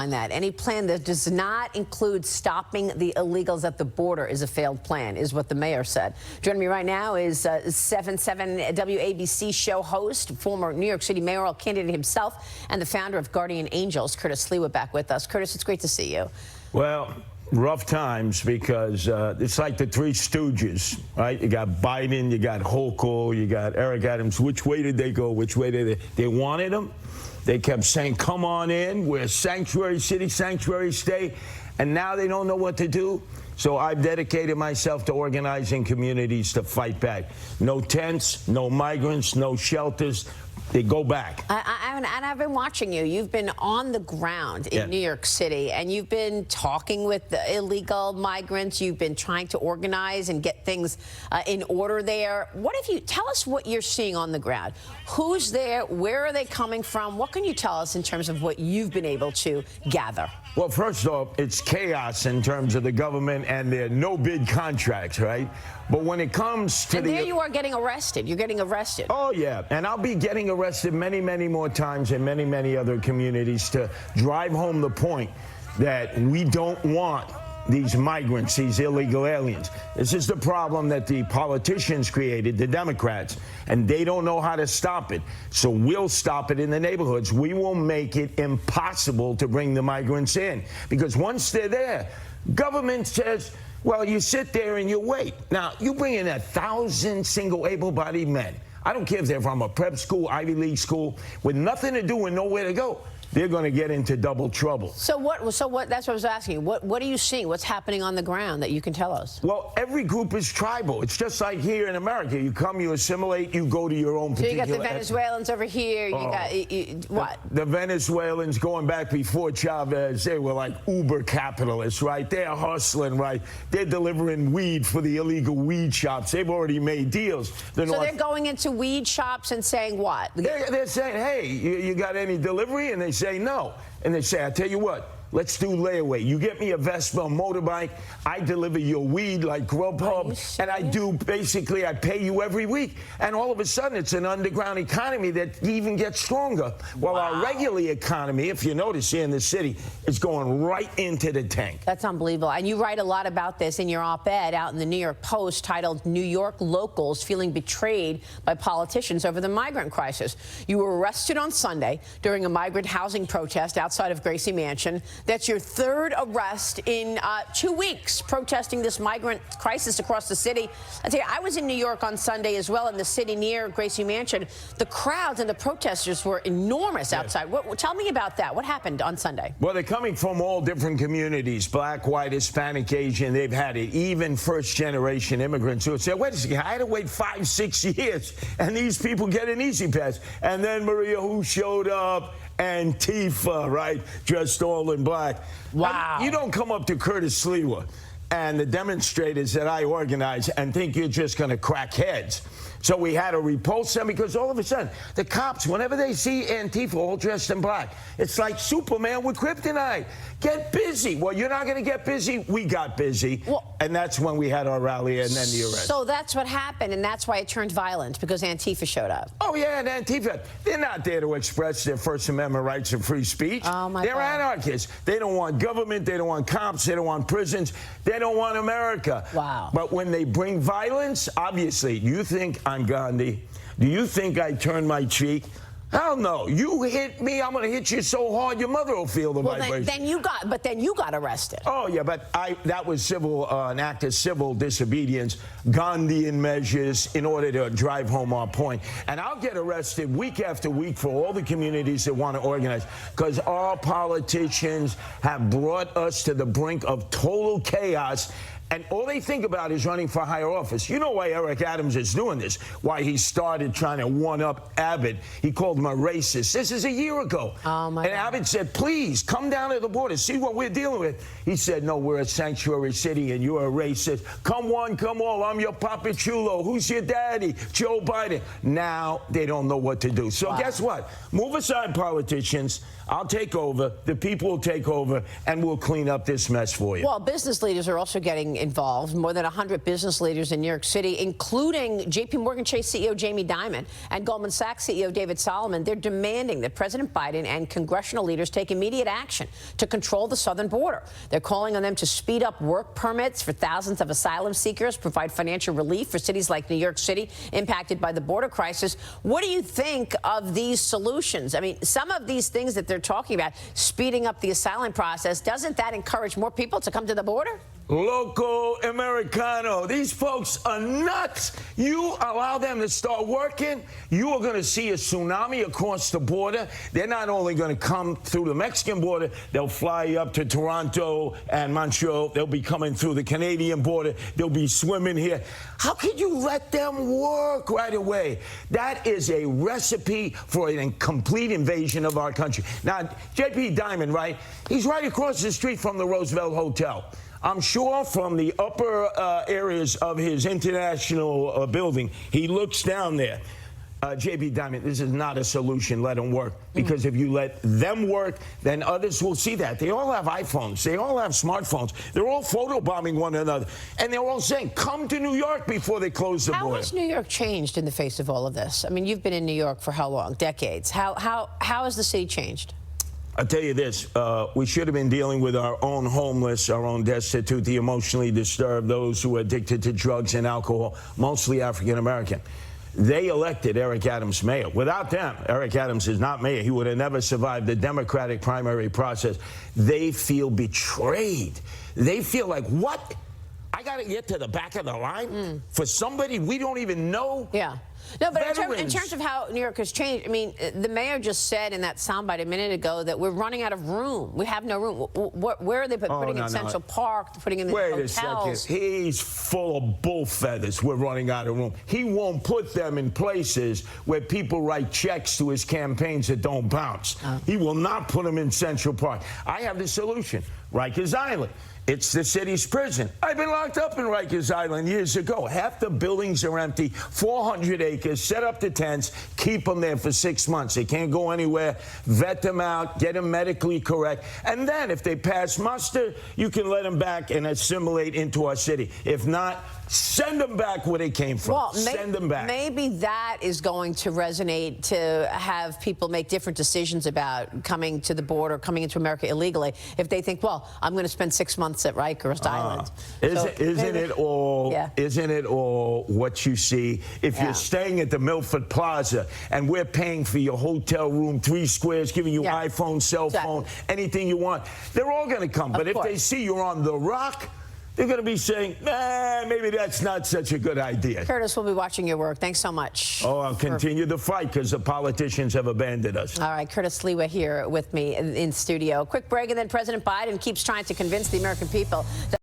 That any plan that does not include stopping the illegals at the border is a failed plan, is what the mayor said. Joining me right now is 7/7 WABC show host, former New York City mayoral candidate himself, and the founder of Guardian Angels, Curtis Sliwa, back with us. Curtis, it's great to see you. Well, rough times because it's like the Three Stooges, right? You got Biden, you got Hochul, you got Eric Adams. Which way did they go? Which way did they wanted them? They kept saying, come on in, we're a sanctuary city, sanctuary state, and now they don't know what to do. So I've dedicated myself to organizing communities to fight back. No tents, no migrants, no shelters. They go back. And I've been watching you. You've been on the ground in New York City, and you've been talking with the illegal migrants. You've been trying to organize and get things in order there. What have you? Tell us what you're seeing on the ground. Who's there? Where are they coming from? What can you tell us in terms of what you've been able to gather? Well, first off, it's chaos in terms of the government and their no-bid contracts, right? But when it comes to there you are getting arrested. You're getting arrested. Oh, yeah. And I'll be getting arrested many, many more times in many, many other communities to drive home the point that we don't want these migrants, these illegal aliens. This is the problem that the politicians created, the Democrats, and they don't know how to stop it. So we'll stop it in the neighborhoods. We will make it impossible to bring the migrants in, because once they're there, government says, well, you sit there and you wait. Now, you bring in 1,000 single able-bodied men. I don't care if they're from a prep school, Ivy League school, with nothing to do and nowhere to go. They're going to get into double trouble. So what? That's what I was asking you. What are you seeing? What's happening on the ground that you can tell us? Well, every group is tribal. It's just like here in America. You come, you assimilate, you go to your own particular... So you got the Venezuelans over here. You got what? The Venezuelans, going back before Chavez, they were like uber capitalists, right? They're hustling, right? They're delivering weed for the illegal weed shops. They've already made deals. So they're going into weed shops and saying what? They're saying, hey, you got any delivery? And they say no. And they say, I tell you what, let's do layaway. You get me a Vespa, a motorbike, I deliver your weed like Grubhub, and I do, basically, I pay you every week. And all of a sudden, it's an underground economy that even gets stronger. While our regular economy, if you notice here in the city, is going right into the tank. That's unbelievable. And you write a lot about this in your op-ed out in the New York Post titled, New York Locals Feeling Betrayed by Politicians Over the Migrant Crisis. You were arrested on Sunday during a migrant housing protest outside of Gracie Mansion. That's your third arrest in 2 weeks, protesting this migrant crisis across the city. I tell you, I was in New York on Sunday as well, in the city near Gracie Mansion. The crowds and the protesters were enormous outside. Tell me about that. What happened on Sunday? Well, they're coming from all different communities, black, white, Hispanic, Asian. They've had it. Even first-generation immigrants who say, wait a second, I had to wait 5-6 years, and these people get an easy pass. And then, Maria, who showed up? Antifa, right? Dressed all in black. Wow. You don't come up to Curtis Sliwa and the demonstrators that I organize and think you're just going to crack heads. So we had to repulse them because all of a sudden, the cops, whenever they see Antifa all dressed in black, it's like Superman with kryptonite. Get busy. Well, you're not going to get busy. We got busy. Well, and that's when we had our rally and then the arrest. So that's what happened, and that's why it turned violent, because Antifa showed up. Oh, yeah, and Antifa, they're not there to express their First Amendment rights of free speech. Oh, my They're God. anarchists. They don't want government. They don't want cops. They don't want prisons. They don't want America. Wow. But when they bring violence, obviously, you think I'm Gandhi? Do you think I turn my cheek? Hell no. You hit me, I'm going to hit you so hard your mother will feel the vibration. Then you got arrested. Oh, yeah, but that was civil, an act of civil disobedience, Gandhian measures in order to drive home our point. And I'll get arrested week after week for all the communities that want to organize, because our politicians have brought us to the brink of total chaos. And all they think about is running for higher office. You know why Eric Adams is doing this, why he started trying to one-up Abbott. He called him a racist. This is a year ago. Oh, my God. And Abbott said, please, come down to the border, see what we're dealing with. He said, no, we're a sanctuary city and you're a racist. Come one, come all, I'm your Papa Chulo. Who's your daddy? Joe Biden. Now they don't know what to do. So guess what? Move aside, politicians. I'll take over, the people will take over, and we'll clean up this mess for you. Well, business leaders are also getting involved. More than 100 business leaders in New York City, including J.P. Morgan Chase CEO Jamie Dimon and Goldman Sachs CEO David Solomon. They're demanding that President Biden and congressional leaders take immediate action to control the southern border. They're calling on them to speed up work permits for thousands of asylum seekers, provide financial relief for cities like New York City impacted by the border crisis. What do you think of these solutions? I mean, some of these things that they're talking about, speeding up the asylum process, doesn't that encourage more people to come to the border? Loco Americano. These folks are nuts. You allow them to start working, you are going to see a tsunami across the border. They're not only going to come through the Mexican border, they'll fly up to Toronto and Montreal. They'll be coming through the Canadian border. They'll be swimming here. How can you let them work right away? That is a recipe for a complete invasion of our country. Now, J.P. Dimon, right? He's right across the street from the Roosevelt Hotel. I'm sure from the upper areas of his international building, he looks down there. J.B. Dimon, this is not a solution. Let them work. Because if you let them work, then others will see that. They all have iPhones. They all have smartphones. They're all photobombing one another. And they're all saying, come to New York before they close the border. How has New York changed in the face of all of this? I mean, you've been in New York for how long? Decades. How has the city changed? I'll tell you this, we should have been dealing with our own homeless, our own destitute, the emotionally disturbed, those who are addicted to drugs and alcohol, mostly African American. They elected Eric Adams mayor. Without them, Eric Adams is not mayor. He would have never survived the Democratic primary process. They feel betrayed. They feel like, what? I got to get to the back of the line for somebody we don't even know? Yeah. No, but in terms of how New York has changed, I mean, the mayor just said in that soundbite a minute ago that we're running out of room. We have no room. Where are they putting in Central Park, putting in the hotels? Wait a second. He's full of bull feathers. We're running out of room. He won't put them in places where people write checks to his campaigns that don't bounce. He will not put them in Central Park. I have the solution. Rikers Island. It's the city's prison. I've been locked up in Rikers Island years ago. Half the buildings are empty, 400 acres, set up the tents, keep them there for 6 months. They can't go anywhere, vet them out, get them medically correct. And then if they pass muster, you can let them back and assimilate into our city. If not, send them back where they came from. Well, send them back. Maybe that is going to resonate to have people make different decisions about coming to the border, coming into America illegally, if they think, well, I'm going to spend 6 months at Rikers Island. Isn't it all what you see? If you're staying at the Milford Plaza and we're paying for your hotel room, 3 squares, giving you iPhone, cell phone, anything you want, they're all going to come. But if they see you're on the rock, they're going to be saying, maybe that's not such a good idea. Curtis, we'll be watching your work. Thanks so much. Oh, I'll continue the fight because the politicians have abandoned us. All right, Curtis Sliwa here with me in studio. Quick break, and then President Biden keeps trying to convince the American people that